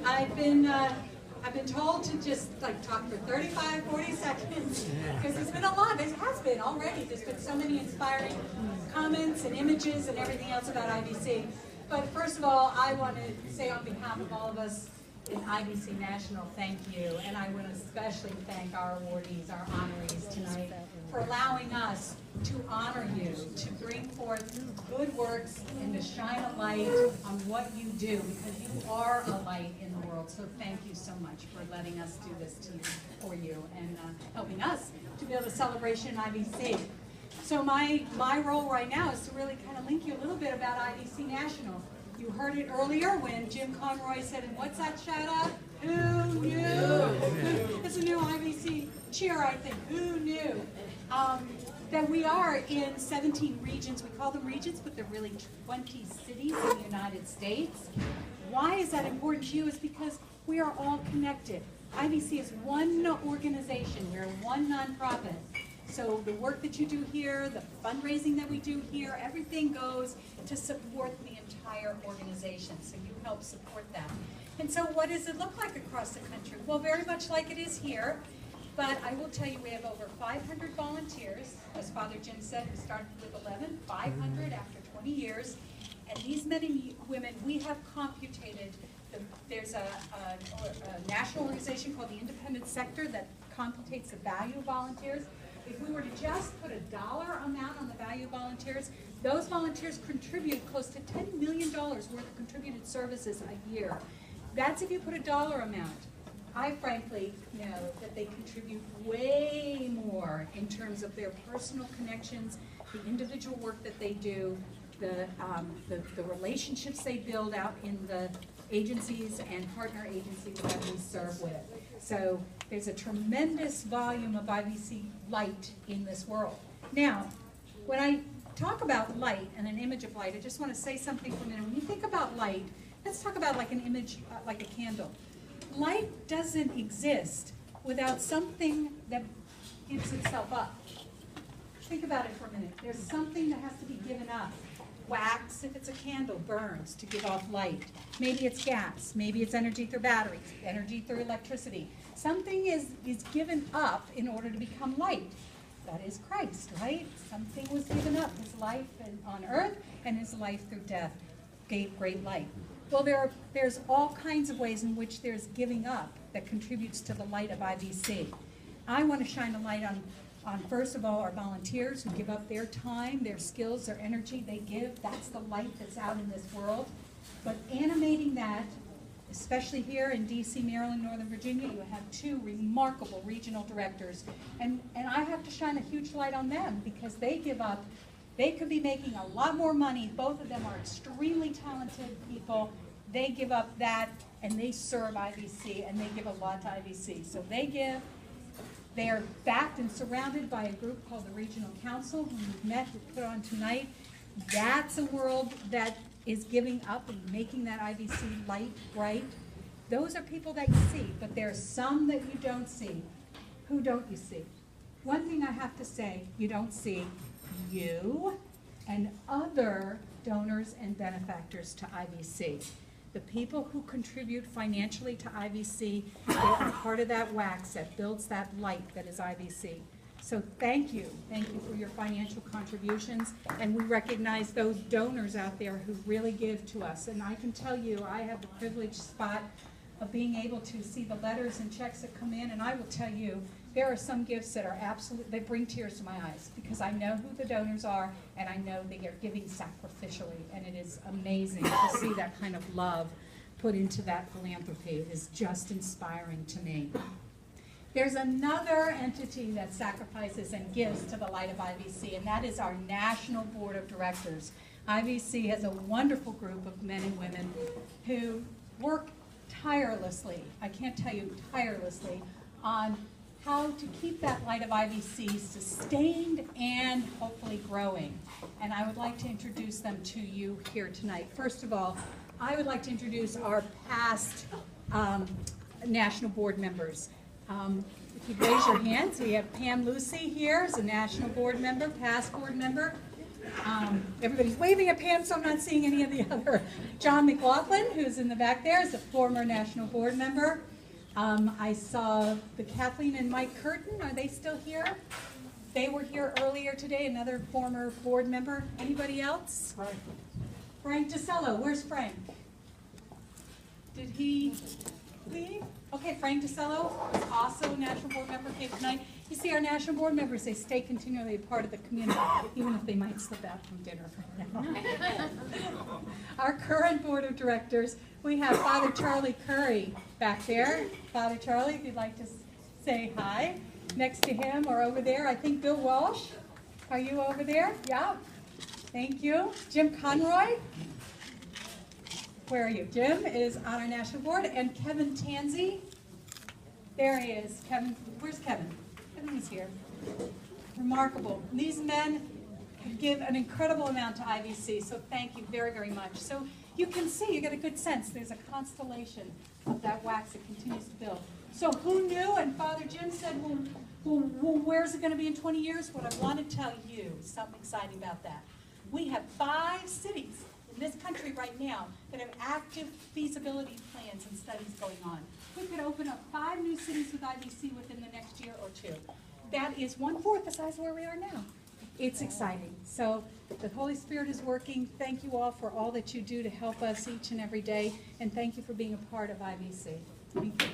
I've been told to just like talk for 35, 40 seconds because there's been a lot. There has been already. There's been so many inspiring comments and images and everything else about IVC. But first of all, I want to say on behalf of all of us in IVC National, thank you. And I want to especially thank our awardees, our honorees tonight for allowing us to honor you, to bring forth good works and to shine a light on what you do, because you are a light in the world. So thank you so much for letting us do this for you and helping us to be able to celebration IVC. So my role right now is to really kind of link you a little bit about IVC National. You heard it earlier when Jim Conroy said, and what's that shout out? Who knew? It's a new IVC cheer, I think. Who knew? That we are in 17 regions. We call them regions, but they're really 20 cities in the United States. Why is that important to you? Is because we are all connected. IVC is one organization. We're one nonprofit. So the work that you do here, the fundraising that we do here, everything goes to support the entire organization. So you help support that. And so what does it look like across the country? Well, very much like it is here. But I will tell you, we have over 500 volunteers. As Father Jim said, we started with 11, 500 after 20 years. And these men and women, we have computated, there's a national organization called the Independent Sector that computates the value of volunteers. If we were to just put a dollar amount on the value of volunteers, those volunteers contribute close to $10 million worth of contributed services a year. That's if you put a dollar amount. I frankly know that they contribute way more in terms of their personal connections, the individual work that they do, the relationships they build out in the agencies and partner agencies that we serve with. So there's a tremendous volume of IVC light in this world. Now, when I talk about light and an image of light, I just want to say something for a minute. When you think about light, let's talk about like an image, like a candle. Light doesn't exist without something that gives itself up. Think about it for a minute. There's something that has to be given up. Wax, if it's a candle, burns to give off light. Maybe it's gas. Maybe it's energy through batteries, energy through electricity. Something is given up in order to become light. That is Christ, right? Something was given up. His life on earth and his life through death gave great light. Well, there's all kinds of ways in which there's giving up that contributes to the light of IVC. I want to shine a light on first of all, our volunteers who give up their time, their skills, their energy, they give. That's the light that's out in this world. But animating that, especially here in DC, Maryland, Northern Virginia, you have two remarkable regional directors. And I have to shine a huge light on them because they give up. They could be making a lot more money. Both of them are extremely talented people. They give up that and they serve IVC and they give a lot to IVC. So they give. They are backed and surrounded by a group called the Regional Council, who we've met to put on tonight. That's a world that is giving up and making that IVC light bright. Those are people that you see, but there are some that you don't see. Who don't you see? One thing I have to say, you don't see you and other donors and benefactors to IVC. The people who contribute financially to IVC, they are part of that wax that builds that light that is IVC. So thank you for your financial contributions, and we recognize those donors out there who really give to us. And I can tell you, I have the privileged spot of being able to see the letters and checks that come in, and I will tell you, there are some gifts that are they bring tears to my eyes because I know who the donors are and I know they are giving sacrificially, and it is amazing to see that kind of love put into that philanthropy. It is just inspiring to me. There's another entity that sacrifices and gives to the light of IVC, and that is our National Board of Directors. IVC has a wonderful group of men and women who work tirelessly, I can't tell you tirelessly, on how to keep that light of IVC sustained and hopefully growing. And I would like to introduce them to you here tonight. First of all, I would like to introduce our past National Board members. If you'd raise your hands, we have Pam Lucy here as a National Board member, past board member. Everybody's waving at Pam, so I'm not seeing any of the other. John McLaughlin, who's in the back there, is a former national board member. I saw the Kathleen and Mike Curtin. Are they still here? They were here earlier today, another former board member. Anybody else? Frank DeCello. Where's Frank? Did he leave? Okay, Frank DeCello is also a national board member, came tonight. You see, our national board members, they stay continually a part of the community, even if they might slip out from dinner right now. Our current board of directors, we have Father Charlie Curry back there. Father Charlie, if you'd like to say hi. Next to him or over there, I think Bill Walsh. Are you over there? Yeah. Thank you. Jim Conroy. Where are you? Jim is on our national board. And Kevin Tansey. There he is. Kevin, where's Kevin? Kevin's here. Remarkable. These men give an incredible amount to IVC, so thank you very, very much. So you can see, you get a good sense, there's a constellation of that wax that continues to build. So who knew? And Father Jim said, well, where's it going to be in 20 years? What I want to tell you is something exciting about that. We have 5 cities in this country right now that have active feasibility plans and studies going on. We could open up 5 new cities with IVC within the next year or 2. That is 1/4 the size of where we are now. It's exciting. So the Holy Spirit is working. Thank you all for all that you do to help us each and every day. And thank you for being a part of IVC. Thank you.